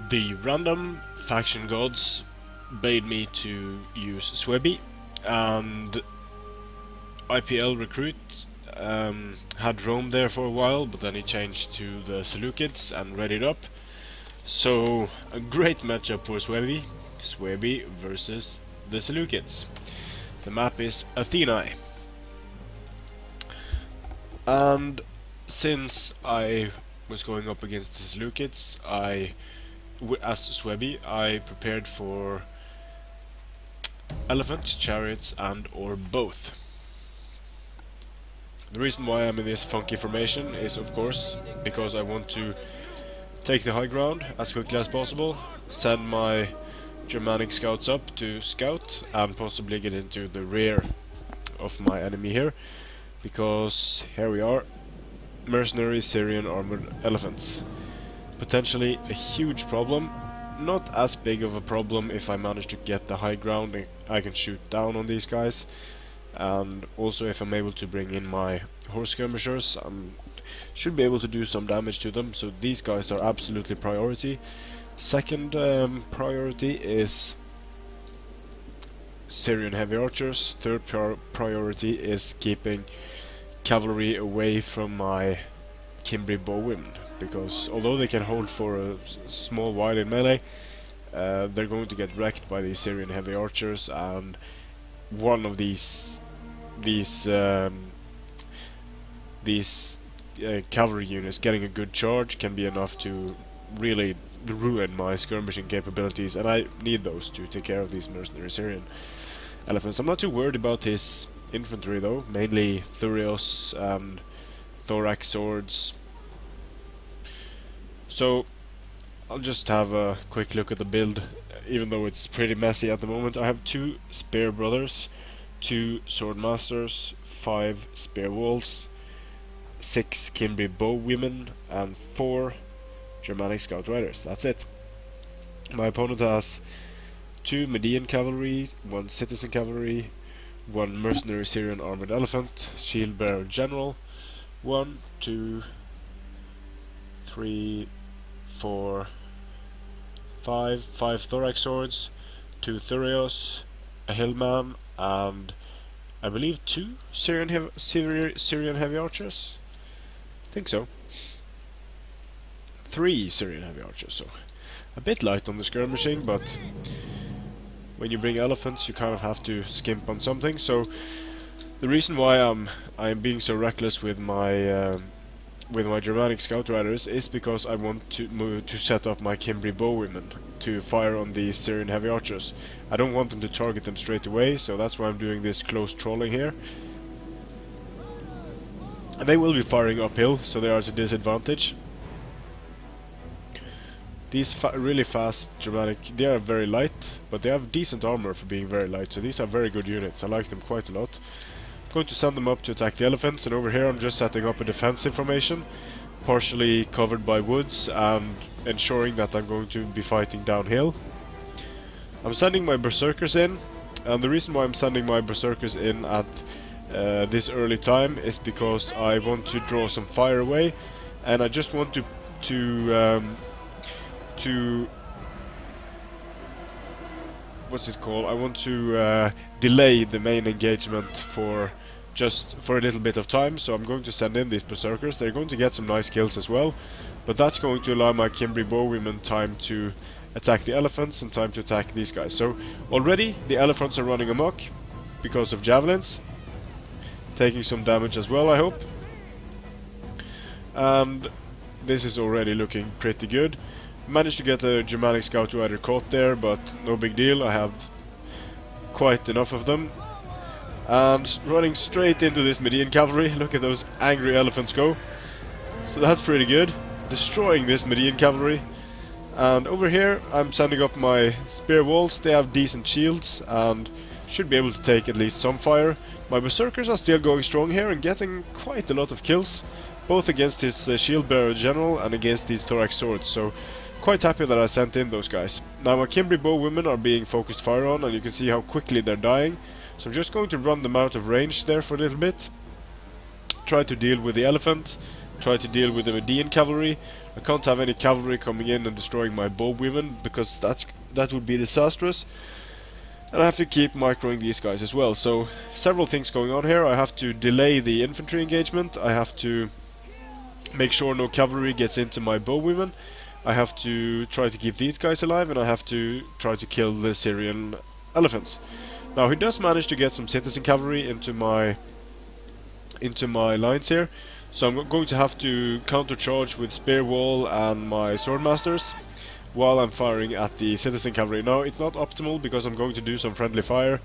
The random faction gods bade me to use Suebi, and IPL Rekrut had Rome there for a while, but then he changed to the Seleucids and readied up. So a great matchup for Suebi versus the Seleucids. The map is Athenae. And since I was going up against the Seleucids, as Suebi, I prepared for elephants, chariots, and or both. The reason why I'm in this funky formation is, of course, because I want to take the high ground as quickly as possible, send my Germanic scouts up to scout, and possibly get into the rear of my enemy here, because here we are, mercenary Syrian armored elephants. Potentially a huge problem, not as big of a problem if I manage to get the high ground and I can shoot down on these guys, and also if I'm able to bring in my horse skirmishers, I should be able to do some damage to them, so these guys are absolutely priority. Second priority is Syrian heavy archers. Third priority is keeping cavalry away from my Cimbri bowmen, because although they can hold for a small while in melee, they're going to get wrecked by these Syrian heavy archers, and one of these cavalry units getting a good charge can be enough to really ruin my skirmishing capabilities, and I need those to take care of these mercenary Syrian elephants. I'm not too worried about his infantry though, mainly Thurios and thorax swords. So I'll just have a quick look at the build, even though it's pretty messy at the moment. I have 2 spear brothers, 2 sword masters, 5 spear walls, 6 Cimbri bow women, and 4 Germanic scout riders. That's it. My opponent has 2 Median cavalry, 1 citizen cavalry, 1 mercenary Syrian armored elephant, shield bearer general, 1, 2, 3, 4, 5 thorax swords, 2 Thurios, a hillman, and I believe 2 Syrian heavy archers? I think so. 3 Syrian heavy archers, so a bit light on the skirmishing, but when you bring elephants you kind of have to skimp on something. So the reason why I'm being so reckless with my Germanic scout riders is because I want to set up my Cimbri bowwomen to fire on these Syrian heavy archers. I don't want them to target them straight away, so that's why I'm doing this close trolling here. And they will be firing uphill, so they are at a disadvantage. These really fast Germanic, they are very light, but they have decent armor for being very light, so these are very good units. I like them quite a lot. I'm going to send them up to attack the elephants, and over here I'm just setting up a defensive formation, partially covered by woods, and ensuring that I'm going to be fighting downhill. I'm sending my berserkers in, and the reason why I'm sending my berserkers in at this early time is because I want to draw some fire away, and I just want to what's it called? I want to delay the main engagement for a little bit of time, so I'm going to send in these berserkers. They're going to get some nice kills as well, but that's going to allow my Cimbri bowwomen time to attack the elephants and time to attack these guys. So already the elephants are running amok because of javelins, taking some damage as well, I hope. And this is already looking pretty good. Managed to get a Germanic scout rider caught there, but no big deal, I have quite enough of them. And running straight into this Median cavalry, look at those angry elephants go. So that's pretty good, destroying this Median cavalry. And over here I'm sending up my spear walls. They have decent shields and should be able to take at least some fire. My berserkers are still going strong here and getting quite a lot of kills, both against his shield bearer general and against these thorax swords, so quite happy that I sent in those guys. Now my Cimbri bowwomen are being focused fire on, and you can see how quickly they're dying, so I'm just going to run them out of range there for a little bit, try to deal with the elephant, try to deal with the Median cavalry. I can't have any cavalry coming in and destroying my bowwomen, because that would be disastrous. And I have to keep microing these guys as well. So several things going on here. I have to delay the infantry engagement. I have to make sure no cavalry gets into my bowwomen. I have to try to keep these guys alive, and I have to try to kill the Syrian elephants. Now he does manage to get some citizen cavalry into my lines here, so I'm going to have to countercharge with spear wall and my swordmasters while I'm firing at the citizen cavalry. Now it's not optimal because I'm going to do some friendly fire,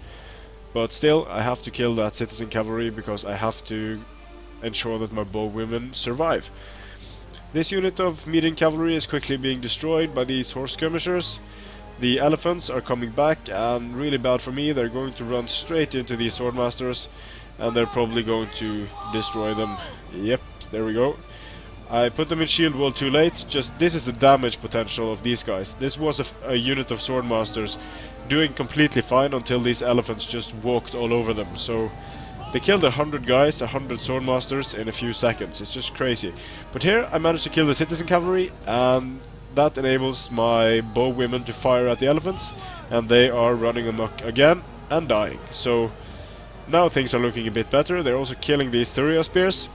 but still I have to kill that citizen cavalry because I have to ensure that my bowwomen survive. This unit of median cavalry is quickly being destroyed by these horse skirmishers. The elephants are coming back, and really bad for me, they're going to run straight into these swordmasters, and they're probably going to destroy them. Yep, there we go. I put them in shield wall too late. This is the damage potential of these guys. This was a unit of swordmasters doing completely fine until these elephants just walked all over them. So they killed 100 guys, 100 swordmasters in a few seconds. It's just crazy. But here I managed to kill the citizen cavalry, and that enables my bowwomen to fire at the elephants, and they are running amok again and dying. So now things are looking a bit better. They're also killing these Thuria spears.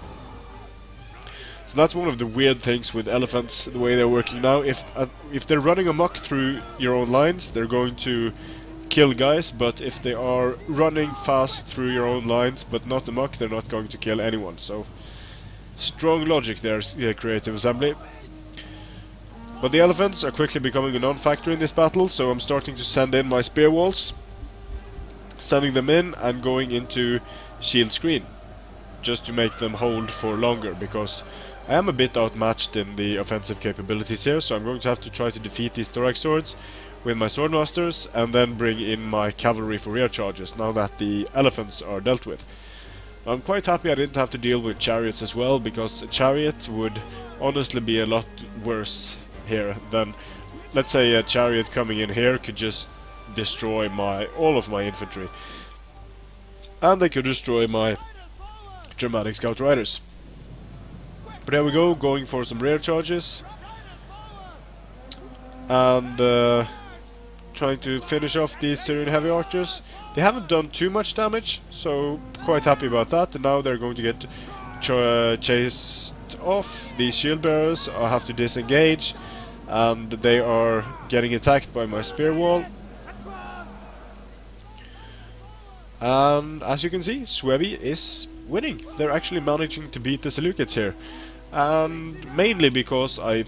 So that's one of the weird things with elephants, the way they're working now. If they're running amok through your own lines, they're going to kill guys, but if they are running fast through your own lines but not amok, they're not going to kill anyone. So strong logic there, Creative Assembly. But the elephants are quickly becoming a non-factor in this battle, so I'm starting to send in my spear walls, sending them in and going into shield screen, just to make them hold for longer, because I am a bit outmatched in the offensive capabilities here. So I'm going to have to try to defeat these thorax swords with my swordmasters, and then bring in my cavalry for rear charges, now that the elephants are dealt with. I'm quite happy I didn't have to deal with chariots as well, because a chariot would honestly be a lot worse here than, let's say, a chariot coming in here could just destroy all of my infantry, and they could destroy my Germanic scout riders. But there we go, going for some rear charges, and trying to finish off these Syrian heavy archers. They haven't done too much damage, so quite happy about that. And now they're going to get chased off. These shield bearers I have to disengage, and they are getting attacked by my spear wall. And as you can see, Suebi is winning. They're actually managing to beat the Seleucids here, and mainly because I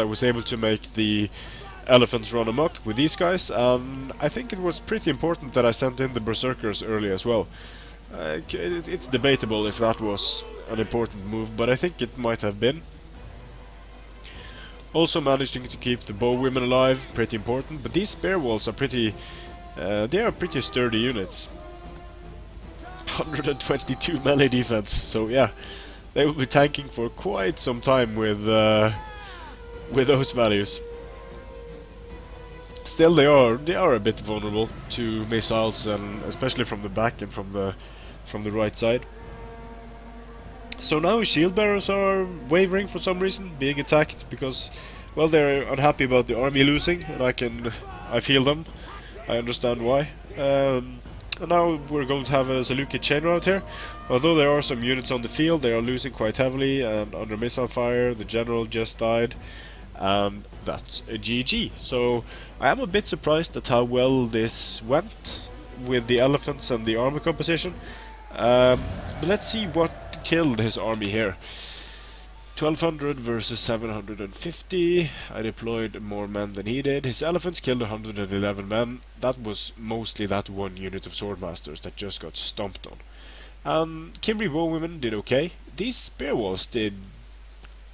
was able to make the elephants run amok with these guys. I think it was pretty important that I sent in the berserkers early as well. It's debatable if that was an important move, but I think it might have been. Also managing to keep the bowwomen alive, pretty important. But these spear walls are pretty sturdy units. 122 melee defense, so yeah, they will be tanking for quite some time with those values. Still, they are a bit vulnerable to missiles, and especially from the back and from the right side. So now shield bearers are wavering for some reason, being attacked because, well, they're unhappy about the army losing, and I feel them. I understand why. And now we're going to have a Seleucid chain rout here. Although there are some units on the field, they are losing quite heavily and under missile fire. The general just died, and that's a GG. So I am a bit surprised at how well this went with the elephants and the armor composition. But let's see what killed his army here. 1200 versus 750. I deployed more men than he did. His elephants killed 111 men. That was mostly that one unit of swordmasters that just got stomped on. Kimberly bowwomen did okay. These spear walls did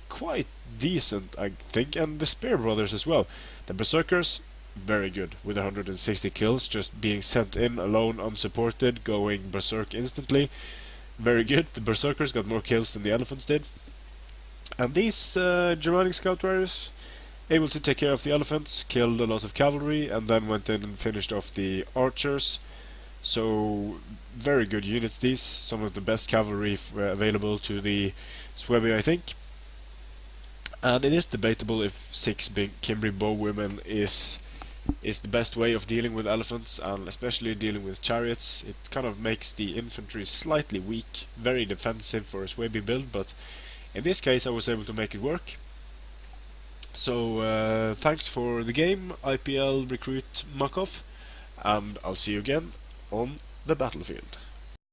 quite decent, I think, and the spear brothers as well. The berserkers, very good, with 160 kills, just being sent in alone, unsupported, going berserk instantly. Very good. The berserkers got more kills than the elephants did. And these Germanic scout riders, able to take care of the elephants, killed a lot of cavalry, and then went in and finished off the archers. So very good units these, some of the best cavalry available to the Suebi, I think. And it is debatable if 6 big Cimbri bowwomen is the best way of dealing with elephants, and especially dealing with chariots. It kind of makes the infantry slightly weak, very defensive for a Suebi build, but in this case I was able to make it work. So thanks for the game, IPL Rekrut mackoff, and I'll see you again on the battlefield.